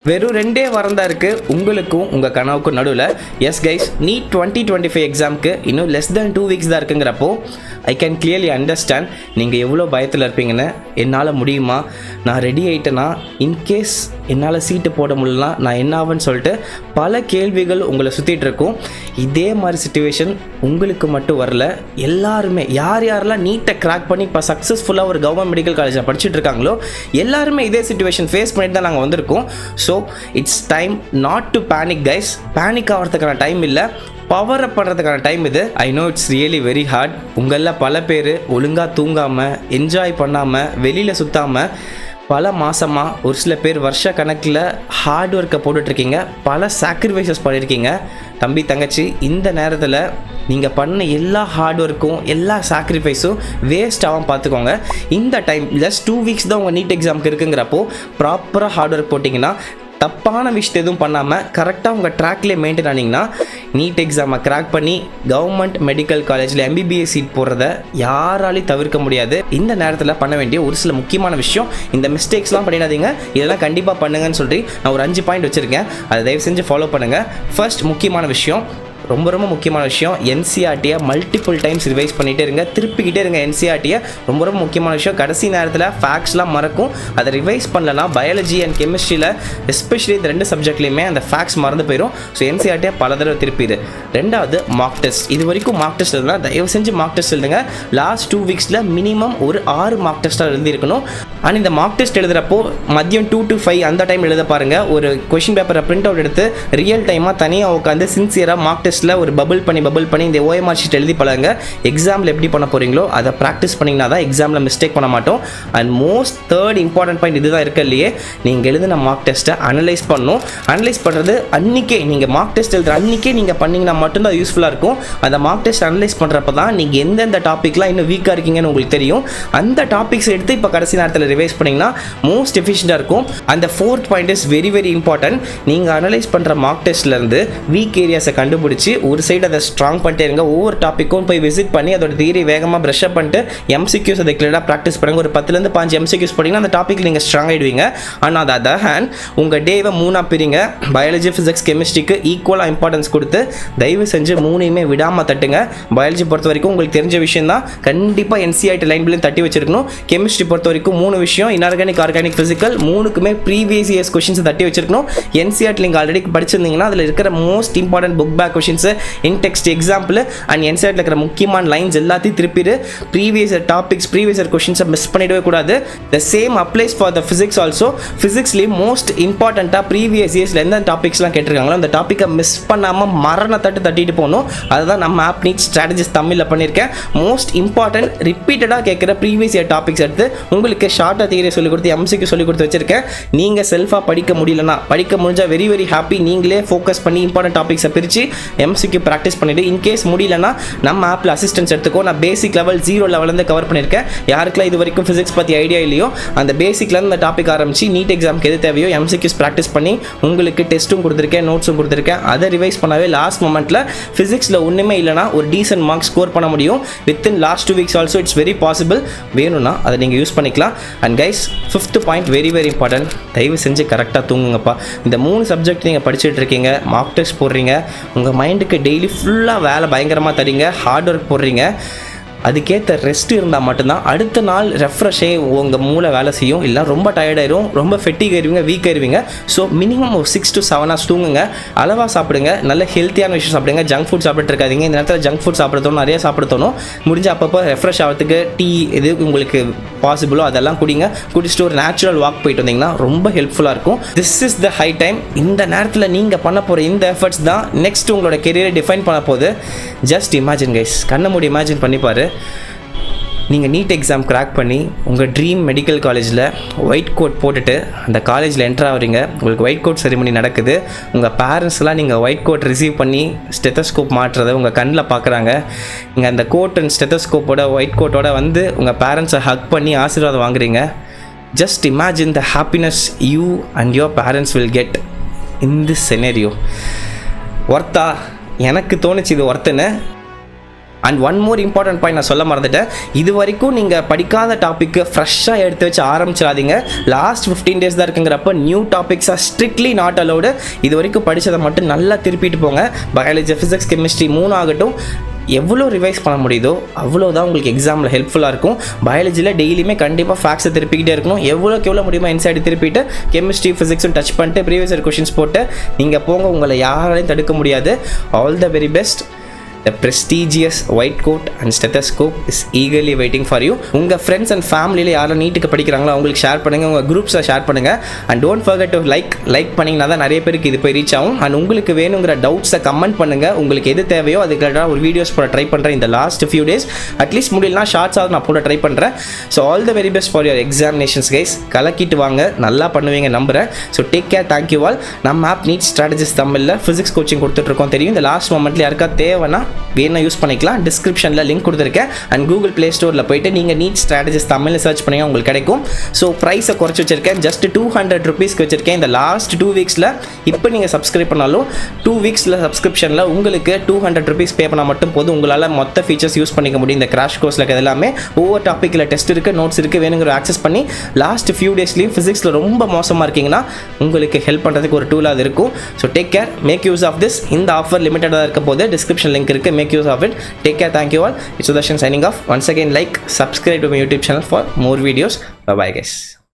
வெறும் 2 வாரம் தான் இருக்குது உங்களுக்கும் உங்கள் கனவுக்கும் நடுவில். எஸ் கைஸ், நீட் 2025 எக்ஸாமுக்கு இன்னும் லெஸ் தென் 2 வீக்ஸ் தான் இருக்குங்கிறப்போ ஐ கேன் கிளியர்லி அண்டர்ஸ்டாண்ட் நீங்கள் எவ்வளோ பயத்தில் இருப்பீங்கன்னு. என்னால் முடியுமா, நான் ரெடி ஆகிட்டேன்னா, இன்கேஸ் என்னால் சீட்டு போட முடியலனா நான் என்ன ஆகுன்னு சொல்லிட்டு பல கேள்விகள் உங்களை சுற்றிட்டு இருக்கும். இதே மாதிரி சுச்சுவேஷன் உங்களுக்கு மட்டும் வரல, எல்லாருமே யாரெல்லாம் நீட்டை கிராக் பண்ணி இப்போ சக்ஸஸ்ஃபுல்லாக ஒரு கவர்மெண்ட் மெடிக்கல் காலேஜில் படிச்சுட்டு இருக்காங்களோ எல்லாருமே இதே சுச்சுவேஷன் ஃபேஸ் பண்ணிட்டு தான் நாங்கள் வந்திருக்கோம். So it's time not to panic guys. Panic ஆகிறதுக்கான டைம் இல்லை, பவர் அப் பண்ணுறதுக்கான டைம் இது. I know it's really very hard. உங்களில் பல பேர் ஒழுங்காக தூங்காமல், என்ஜாய் பண்ணாமல், வெளியில் சுற்றாமல் பல மாதமாக, ஒரு சில பேர் வருஷ கணக்கில் ஹார்ட் ஒர்க்கை போட்டுட்ருக்கீங்க, பல சாக்ரிஃபைசஸ் பண்ணியிருக்கீங்க. தம்பி தங்கச்சி, இந்த நேரத்தில் நீங்கள் பண்ண எல்லா ஹார்ட் ஒர்க்கும் எல்லா சாக்ரிஃபைஸும் வேஸ்ட் ஆகாமல் பார்த்துக்கோங்க. இந்த டைம் ஜஸ்ட் 2 வீக்ஸ் தான் உங்கள் நீட் எக்ஸாமுக்கு இருக்குங்கிறப்போ ப்ராப்பராக ஹார்ட் ஒர்க் போட்டிங்கன்னா, தப்பான விஷயத்தை எதுவும் பண்ணாமல் கரெக்டாக உங்கள் ட்ராக்லேயே மெயின்டைன் ஆனிங்கன்னா நீட் எக்ஸாமை கிராக் பண்ணி கவர்மெண்ட் மெடிக்கல் காலேஜில் MBBS சீட் போடுறத யாராலையும் தவிர்க்க முடியாது. இந்த நேரத்தில் பண்ண வேண்டிய ஒரு சில முக்கியமான விஷயம், இந்த மிஸ்டேக்ஸ்லாம் பண்ணிடாதீங்க, இதெல்லாம் கண்டிப்பாக பண்ணுங்கன்னு சொல்லி நான் ஒரு 5 பாயிண்ட் வச்சுருக்கேன். அதை தயவு செஞ்சு ஃபாலோ பண்ணுங்கள். ஃபர்ஸ்ட் முக்கியமான விஷயம், ரொம்ப முக்கியமான விஷயம், NCERTயை மல்டிபிள் டைம்ஸ் ரிவைஸ் பண்ணிகிட்டே இருங்க, திருப்பிக்கிட்டே இருங்க NCERTயை. ரொம்ப முக்கியமான விஷயம், கடைசி நேரத்தில் ஃபேக்ட்ஸ்லாம் மறக்கும். அதை ரிவைஸ் பண்ணலன்னா பயாலஜி அண்ட் கெமிஸ்ட்ரியில் எஸ்பெஷலி இந்த 2 சப்ஜெக்ட்லையுமே அந்த ஃபேக்ட்ஸ் மறந்து போயிடும். ஸோ NCERTயை பல தடவை திருப்பிடு. 2வது மார்க் டெஸ்ட். இது வரைக்கும் மார்க் டெஸ்ட் எழுதுனா தயவு செஞ்சு மார்க் டெஸ்ட் எழுதுங்க. லாஸ்ட் 2 வீக்ஸில் மினிமம் ஒரு 6 மார்க் டெஸ்ட்டாக எழுதியிருக்கணும். அண்ட் இந்த மார்க் டெஸ்ட் எழுதுகிறப்போ மதியம் 2 to 5 அந்த டைம் எழுத பாருங்கள். ஒரு கொஷின் பேப்பரை பிரிண்ட் அவுட் எடுத்து ரியல் டைமாக தனியாக உட்காந்து சின்சியராக மார்க் டெஸ்ட்டில் ஒரு பபிள் பண்ணி இந்த OMR ஷீட் எழுதி பழங்க. எக்ஸாமில் எப்படி பண்ண போகிறீங்களோ அதை ப்ராக்டிஸ் பண்ணிங்கன்னா தான் எக்ஸாமில் மிஸ்டேக் பண்ண மாட்டோம். And most third important point இதுதான் இருக்கலையே, நீங்கள் எழுதின மார்க் டெஸ்ட்டை அனலைஸ் பண்ணணும். அனலைஸ் பண்ணுறது அன்றைக்கே, நீங்கள் மார்க் டெஸ்ட் எழுதுகிற அன்றைக்கே நீங்கள் பண்ணிங்கன்னா மட்டும்தான் யூஸ்ஃபுல்லாக இருக்கும். அந்த மார்க் டெஸ்ட் அனலைஸ் பண்ணுறப்ப தான் நீங்கள் எந்தெந்த டாப்பிக்லாம் இன்னும் வீக்காக இருக்கீங்கன்னு உங்களுக்கு தெரியும். அந்த டாபிக்ஸ் எடுத்து இப்போ கடைசி நேரத்தில் ரிவைஸ் பண்ணிங்கன்னா மோஸ்ட் எஃபிஷியண்டாக இருக்கும். அந்த 4th point is very important. நீங்கள் அனலைஸ் பண்ணுற மார்க் டெஸ்ட்லேருந்து வீக் ஏரியாஸை கண்டுபிடிச்சி ஒரு சைடு அதை ஸ்ட்ராங் பண்ணிட்டே இருங்க. ஒவ்வொரு டாப்பிக்கும் போய் விசிட் பண்ணி அதோட தியரி வேகமாக ப்ரஷ் அப் பண்ணிட்டு MCQs அதை கிளியராக ப்ராக்டிஸ் பண்ணுங்கள். ஒரு 10லேருந்து 5 MCQs படிங்கன்னா அந்த டாப்பிக்கில் நீங்கள் ஸ்ட்ராங் ஆகிடுவீங்க. ஆனால் அது அதர் ஹேண்ட் உங்கள் டேவை 3ஆக பிரிங்க. பயாலஜி, ஃபிசிக்ஸ், கெமிஸ்ட்ரிக்கு ஈக்குவலாக இம்பார்ட்டன்ஸ் கொடுத்து தயவு செஞ்சு 3யுமே விடாமல் தட்டுங்க. பயாலஜி பொறுத்த வரைக்கும் உங்களுக்கு தெரிஞ்ச விஷயம் தான், கண்டிப்பாக NCERT லைன்லையும் தட்டி வச்சிருக்கணும். கெமிஸ்ட்ரி பொறுத்த வரைக்கும் 3 விஷயம், இன்ஆர்கானிக், ஆர்கானிக், ஃபிசிக்கல், 3க்குமே ப்ரீவியஸ் இயர்ஸ் கொஷின்ஸ் தட்டி வச்சிருக்கணும். NCERT நீங்கள் ஆல்ரெடி படிச்சிருந்தீங்கன்னா அதில் இருக்கிற most important book back questions, intext example and NCERT இருக்கிற முக்கியமான லைன்ஸ் எல்லாத்தையும் திருப்பிடு. ப்ரீவியஸ் டாபிக்ஸ், ப்ரீவியஸ் கொஷின்ஸை மிஸ் பண்ணிடவே கூடாது. The same applies for the physics also. ஃபிசிக்ஸ்லேயும் மோஸ்ட் இம்பார்ட்டண்ட்டாக ப்ரீவியஸ் இயர்ஸில் எந்த டாபிக்ஸ்லாம் கேட்டிருக்காங்களோ அந்த டாப்பிக்கை மிஸ் பண்ணாமல் மரண தட்டிட்டு போகணும். அதுதான் நம்ம ஆப் நீட் ஸ்ட்ராட்டஜிஸ் தமிழில் பண்ணியிருக்கேன். மோஸ்ட் இம்பார்ட்டன்ட் ரிப்பீட்டடாக கேட்குற ப்ரீவியஸ் இயர் டாபிக்ஸ் எடுத்து உங்களுக்கு ஷார்ட்டாக தியரி சொல்லிக் கொடுத்து MCQ சொல்லிக் கொடுத்து வச்சிருக்கேன். நீங்கள் செல்ஃபாக படிக்க முடியலன்னா, படிக்க முடிஞ்சால் வெரி ஹாப்பி, நீங்களே ஃபோக்கஸ் பண்ணி இம்பார்ட்டன்ட் டாபிக்ஸை பிரித்து MCQ ப்ராக்டிஸ் பண்ணிவிட்டு, இன்கேஸ் முடியலன்னா நம்ம ஆப்பில் அசிஸ்டன்ஸ் எடுத்துக்கோ. நான் பேசிக் லெவல் 0 லெவலேருந்து கவர் பண்ணியிருக்கேன். யாருக்கெல்லாம் இது வரைக்கும் ஃபிசிக்ஸ் பற்றி ஐடியா இல்லையோ அந்த பேசிக்லேருந்து அந்த டாபிக் ஆரம்பித்து நீட் எக்ஸாமுக்கு எது தேவையோ MCQs ப்ராக்டிஸ் பண்ணி உங்களுக்கு டெஸ்ட்டும் கொடுத்துருக்கேன், நோட்ஸும் கொடுத்துருக்கேன். அதை ரிவைஸ் பண்ணாவே லாஸ்ட் மொமெண்ட்டில் ஃபிசிக்ஸில் ஒன்றுமே இல்லைனா ஒரு டீசென்ட் மார்க் ஸ்கோர் பண்ண முடியும். Within last 2 weeks also it's very possible. வேணும்னா அதை நீங்கள் யூஸ் பண்ணிக்கலாம். And guys, 5th point very important. தயவு செஞ்சு கரெக்டாக தூங்குங்கப்பா. இந்த 3 சப்ஜெக்ட் நீங்கள் படிச்சுட்டு இருக்கீங்க, மார்க் டெஸ்ட் போடுறீங்க, உங்கள் மைண்டுக்கு டெய்லி ஃபுல்லாக வேலை பயங்கரமாக தரீங்க, ஹார்ட் ஒர்க் போடுறீங்க. அதுக்கேற்ற ரெஸ்ட் இருந்தால் மட்டும்தான் அடுத்த நாள் ரெஃப்ரெஷ்ஷே உங்கள் மூளை வேலை செய்யும். இல்லை ரொம்ப டயர்டாயிரும், ரொம்ப ஃபெட்டிக் ஆயிடுவீங்க, வீக் ஆயிடுவீங்க. ஸோ மினிமம் ஒரு 6 to 7 hours தூங்குங்க, அளவாக சாப்பிடுங்க, நல்ல ஹெல்த்தியான விஷயம் சாப்பிடுங்க. ஜங்க் ஃபுட் சாப்பிட்டு இருக்காதிங்க. இந்த நேரத்தில் ஜங்க் ஃபுட் சாப்பிட்றதோம் நிறைய சாப்பிட தோணும். முடிஞ்ச அப்பப்போ ரெஃப்ரெஷ் ஆகிறதுக்கு டீ எது உங்களுக்கு பாசிபிளோ அதெல்லாம் குடிங்க. குடிச்சிட்டு ஒரு நேச்சுரல் வாக் போயிட்டு வந்தீங்கன்னா ரொம்ப ஹெல்ப்ஃபுல்லாக இருக்கும். This is the high time. இந்த நேரத்தில் நீங்கள் பண்ண போகிற இந்த எஃபர்ட்ஸ் தான் நெக்ஸ்ட் உங்களோட கெரியரை டிஃபைன் பண்ண போகுது. ஜஸ்ட் இமேஜின் கைஸ், கண்ணை மூடி இமேஜின் பண்ணிப்பார். நீங்கள் நீட் எக்ஸாம் கிராக் பண்ணி உங்கள் ட்ரீம் மெடிக்கல் காலேஜில் ஒயிட் கோட் போட்டுட்டு அந்த காலேஜில் என்ட்ரு ஆகிறீங்க. உங்களுக்கு ஒயிட் கோட் செரிமனி நடக்குது. உங்கள் பேரண்ட்ஸ்லாம் நீங்கள் ஒயிட் கோட் ரிசீவ் பண்ணி ஸ்டெத்தஸ்கோப் மாட்டுறதை உங்கள் கண்ணில் பார்க்குறாங்க. நீங்கள் அந்த கோட் அண்ட் ஸ்டெத்தஸ்கோப்போட ஒயிட் கோட்டோட வந்து உங்கள் பேரண்ட்ஸை ஹக் பண்ணி ஆசீர்வாதம் வாங்குறீங்க. Just imagine the happiness you and your parents will get in this scenario. ஒர்த்தா? எனக்கு தோணுச்சு இது ஒர்த்துன்னு. And one more important point நான் சொல்ல மறந்துட்டேன், இது வரைக்கும் நீங்கள் படிக்காத டாப்பிக்கு ஃப்ரெஷ்ஷாக எடுத்து வச்சு ஆரம்பிச்சிடாதீங்க. லாஸ்ட் 15 days தான் இருக்குங்கிறப்ப நியூ டாபிக்ஸாக ஸ்ட்ரிக்ட்லி நாட் அலோடு. இது வரைக்கும் படித்ததை மட்டும் நல்லா திருப்பிட்டு போங்க. பயாலஜி, ஃபிசிக்ஸ், கெமிஸ்ட்ரி 3 ஆகட்டும், எவ்வளோ ரிவைஸ் பண்ண முடியுதோ அவ்வளோதான் உங்களுக்கு எக்ஸாமில் ஹெல்ப்ஃபுல்லாக இருக்கும். பயாலஜியில் டெய்லியுமே கண்டிப்பாக ஃபேக்ட்ஸை திருப்பிக்கிட்டே இருக்கணும். எவ்வளோக்கு எவ்வளோ முடியுமோ NCERT திருப்பிட்டு கெமிஸ்ட்ரி, ஃபிசிக்ஸும் டச் பண்ணிட்டு ப்ரீவியஸ் இயர் கொஷின்ஸ் போட்டு நீங்கள் போங்க. உங்களை யாராலையும் தடுக்க முடியாது. All the very best. The prestigious white coat and stethoscope is eagerly waiting for you. உங்கள் ஃப்ரெண்ட்ஸ் அண்ட் ஃபேமிலியில் யாரும் நீட்டுக்கு படிக்கிறாங்களோ அவங்களுக்கு ஷேர் பண்ணுங்கள், உங்கள் குரூப்ஸை ஷேர் பண்ணுங்கள். And don't forget to like பண்ணிங்கன்னா தான் நிறைய பேருக்கு இது போய் ரீச் ஆகும். அண்ட் உங்களுக்கு வேணுங்கிற டவுட்ஸை கமெண்ட் பண்ணுங்கள். உங்களுக்கு எது தேவையோ அதுக்கு ஒரு வீடியோஸ் போட ட்ரை பண்ணுறேன் இந்த லாஸ்ட் ஃபியூ டேஸ். அட்லீஸ்ட் முடியலனா ஷார்ட்ஸாக நான் போட ட்ரை பண்ணுறேன். So all the very best for your examinations guys. கலக்கிட்டு வாங்க, நல்லா பண்ணுவீங்க நம்புகிறேன். So take care, thank you all. நம்ம ஆப் நீட் ஸ்ட்ராட்டஜிஸ் தமிழில் ஃபிசிக்ஸ் கோச்சிங் கொடுத்துட்ருக்கோம் தெரியும். இந்த லாஸ்ட் மொமெண்ட்டில் யாருக்கா தேவைன்னா வேணா யூஸ் பண்ணிக்கலாம். டிஸ்கிரிப்ஷனில் லிங்க் கொடுத்துருக்கேன். அண்ட் கூகுள் ப்ளே ஸ்டோரில் போயிட்டு நீங்கள் நீட் ஸ்ட்ராட்டஜிஸ் தமிழில் சர்ச் பண்ணி உங்களுக்கு கிடைக்கும். ஸோ ப்ரைஸை குறைச்சி வச்சிருக்கேன், ஜஸ்ட் 200 rupeesக்கு வச்சிருக்கேன். இந்த லாஸ்ட் 2 weeksல இப்போ நீங்கள் சப்ஸ்கிரைப் பண்ணாலும் 2 weeksல சப்ஸ்கிரிப்ஷனில் உங்களுக்கு 200 rupees பே பண்ணால் மட்டும் போதும். உங்களால் மொத்த ஃபீச்சர்ஸ் யூஸ் பண்ணிக்க முடியும். இந்த கிராஷ் கோர்ஸில் இருக்கிறது எல்லாமே ஒவ்வொரு டாப்பிக்கில் டெஸ்ட் இருக்குது, நோட்ஸ் இருக்குது, வேணுங்கிற ஆக்சஸ் பண்ணி லாஸ்ட் ஃபியூ டேஸ்லையும் ஃபிசிக்ஸில் ரொம்ப மோசமாக இருக்கீங்கன்னா உங்களுக்கு ஹெல்ப் பண்ணுறதுக்கு ஒரு டூலாக அது இருக்கும். So take care, make use of this. இந்த ஆஃபர் லிமிட்டடாக இருக்க போது டிஸ்கிரிப்ஷன் லிங்க் இருக்குது, make use of it. Take care, thank you all. It's Sudarshan signing off. Once again, like, subscribe to my YouTube channel for more videos. Bye bye guys.